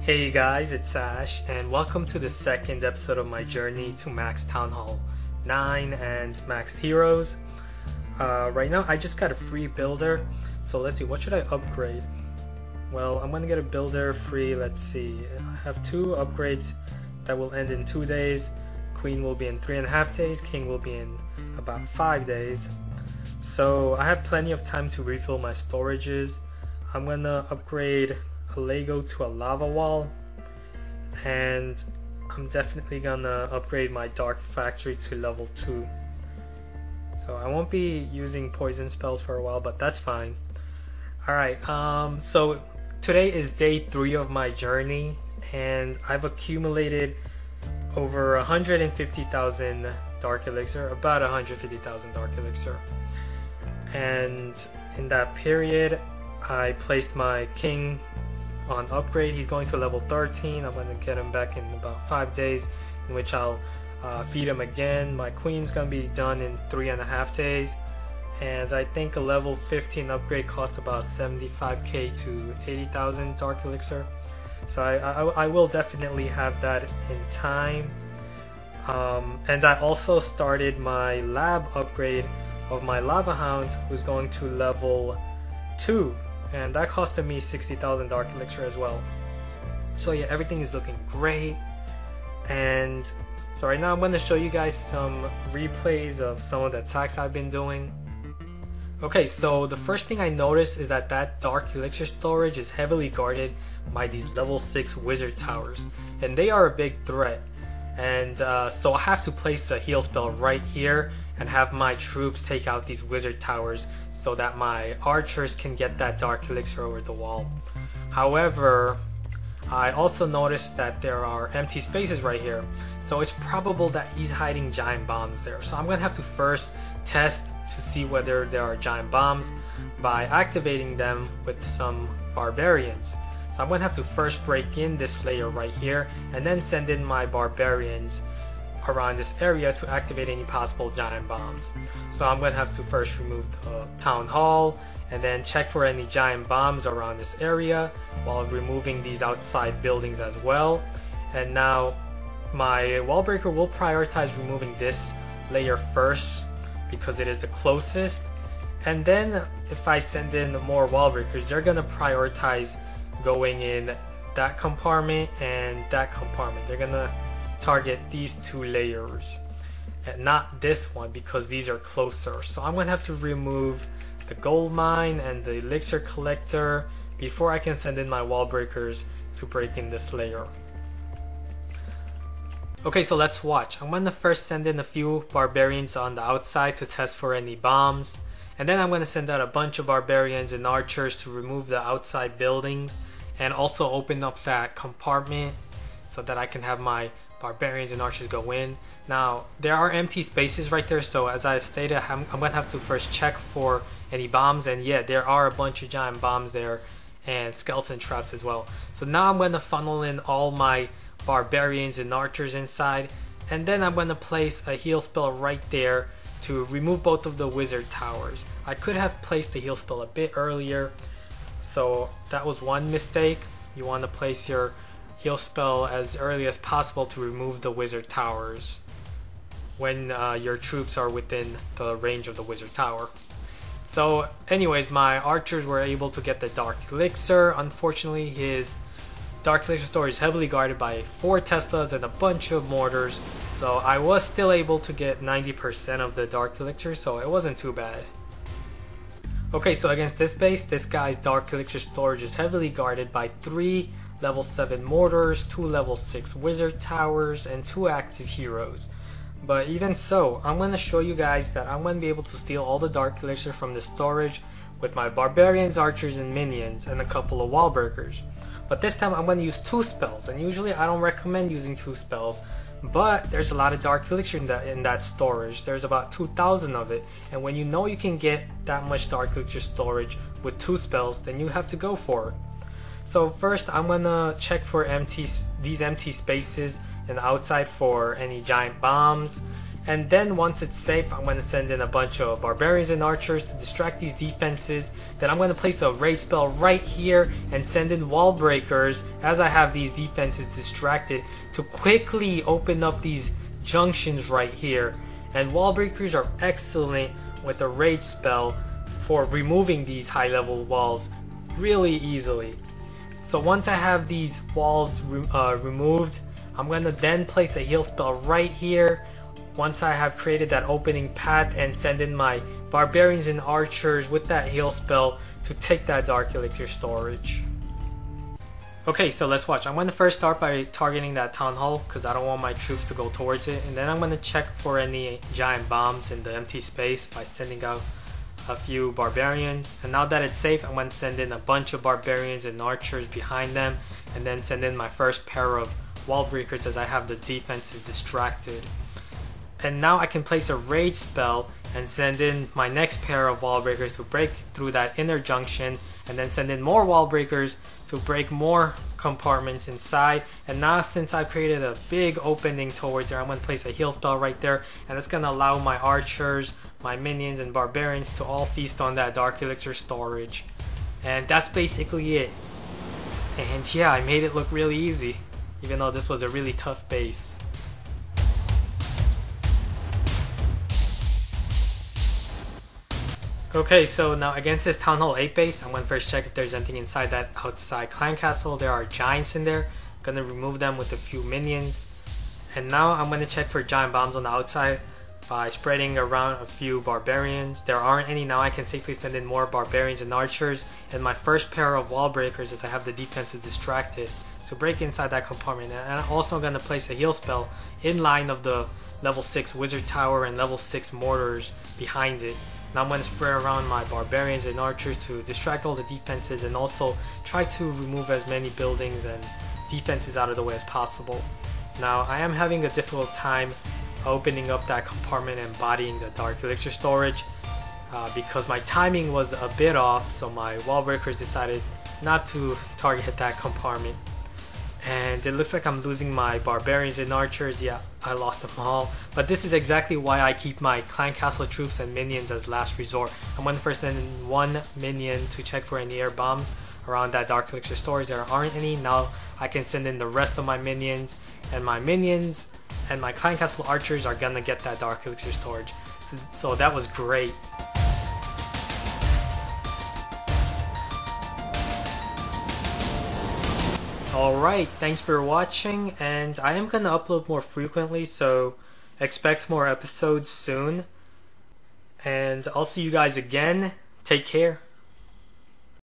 Hey guys, it's Ash, and welcome to the second episode of my journey to Max Townhall 9 and Max Heroes. Right now I just got a free builder, so let's see, what should I upgrade? Well, I'm gonna get a builder free. Let's see, I have 2 upgrades that will end in 2 days. Queen will be in 3.5 days, King will be in about 5 days. So I have plenty of time to refill my storages. I'm gonna upgrade a Lego to a lava wall, and I'm definitely gonna upgrade my dark factory to level 2. So I won't be using poison spells for a while, but that's fine. Alright, so today is day 3 of my journey, and I've accumulated over 150,000 dark elixir, about 150,000 dark elixir. And in that period I placed my king on upgrade. He's going to level 13. I'm going to get him back in about 5 days, in which I'll feed him again. My queen's going to be done in 3.5 days, and I think a level 15 upgrade costs about 75k to 80,000 dark elixir, so I will definitely have that in time. And I also started my lab upgrade of my lava hound, who's going to level 2, and that costed me 60,000 dark elixir as well. So yeah, everything is looking great. And so right now I'm going to show you guys some replays of some of the attacks I've been doing. Okay, so the first thing I noticed is that dark elixir storage is heavily guarded by these level 6 wizard towers, and they are a big threat. And so I have to place a heal spell right here and have my troops take out these wizard towers so that my archers can get that dark elixir over the wall. However, I also noticed that there are empty spaces right here, so it's probable that he's hiding giant bombs there. So I'm gonna have to first test to see whether there are giant bombs by activating them with some barbarians. So I'm gonna have to first break in this layer right here and then send in my barbarians around this area to activate any possible giant bombs. So I'm going to have to first remove the town hall and then check for any giant bombs around this area while removing these outside buildings as well. And now my wall breaker will prioritize removing this layer first because it is the closest, and then if I send in more wall breakers, they're going to prioritize going in that compartment and that compartment. They're going to target these 2 layers and not this one because these are closer. So I'm gonna have to remove the gold mine and the elixir collector before I can send in my wall breakers to break in this layer. Okay, so let's watch. I'm gonna first send in a few barbarians on the outside to test for any bombs, and then I'm gonna send out a bunch of barbarians and archers to remove the outside buildings and also open up that compartment so that I can have my barbarians and archers go in. Now there are empty spaces right there, so as I've stated, I'm gonna have to first check for any bombs, and yeah, there are a bunch of giant bombs there and skeleton traps as well. So now I'm gonna funnel in all my barbarians and archers inside, and then I'm gonna place a heal spell right there to remove both of the wizard towers. I could have placed the heal spell a bit earlier, so that was one mistake. You want to place your heal spell as early as possible to remove the wizard towers when your troops are within the range of the wizard tower. So anyways, my archers were able to get the dark elixir. Unfortunately, his dark elixir storage is heavily guarded by 4 Teslas and a bunch of mortars, so I was still able to get 90% of the dark elixir, so it wasn't too bad. Okay, so against this base, this guy's dark elixir storage is heavily guarded by 3 level 7 mortars, 2 level 6 wizard towers, and 2 active heroes. But even so, I'm going to show you guys that I'm going to be able to steal all the dark elixir from the storage with my barbarians, archers, and minions, and a couple of wall breakers. But this time I'm going to use 2 spells, and usually I don't recommend using 2 spells, but there's a lot of dark elixir in that storage. There's about 2,000 of it, and when you know you can get that much dark elixir storage with 2 spells, then you have to go for it. So first I'm gonna check for these empty spaces and outside for any giant bombs, And then once it's safe, I'm going to send in a bunch of barbarians and archers to distract these defenses. Then I'm going to place a raid spell right here and send in wall breakers as I have these defenses distracted to quickly open up these junctions right here. And wall breakers are excellent with a raid spell for removing these high level walls really easily. So once I have these walls removed, I'm going to then place a heal spell right here once I have created that opening path and send in my barbarians and archers with that heal spell to take that dark elixir storage. Okay, so let's watch. I'm going to first start by targeting that town hall because I don't want my troops to go towards it, and then I'm going to check for any giant bombs in the empty space by sending out a few barbarians. And now that it's safe, I'm going to send in a bunch of barbarians and archers behind them, and then send in my first pair of wall breakers as I have the defenses distracted. And now I can place a raid spell and send in my next pair of wall breakers to break through that inner junction, and then send in more wall breakers to break more compartments inside. And now since I created a big opening towards there, I'm going to place a heal spell right there, and it's going to allow my archers, my minions and barbarians to all feast on that dark elixir storage. And that's basically it. And yeah, I made it look really easy, even though this was a really tough base. Okay, so now against this Town Hall 8 base, I'm going to first check if there's anything inside that outside clan castle. There are giants in there. I'm going to remove them with a few minions. And now I'm going to check for giant bombs on the outside by spreading around a few barbarians. There aren't any. Now I can safely send in more barbarians and archers and my first pair of wall breakers as I have the defenses distracted to break inside that compartment. And I'm also going to place a heal spell in line of the level 6 wizard tower and level 6 mortars behind it. Now I'm going to spread around my barbarians and archers to distract all the defenses and also try to remove as many buildings and defenses out of the way as possible. Now I am having a difficult time opening up that compartment and bodying the dark elixir storage because my timing was a bit off, so my wall breakers decided not to target that compartment. And it looks like I'm losing my barbarians and archers. Yeah, I lost them all. But this is exactly why I keep my clan castle troops and minions as last resort. I'm going to first send in one minion to check for any air bombs around that dark elixir storage. There aren't any. Now I can send in the rest of my minions and my clan castle archers are gonna get that dark elixir storage. So that was great. Alright, thanks for watching, and I am going to upload more frequently, so expect more episodes soon. And I'll see you guys again. Take care.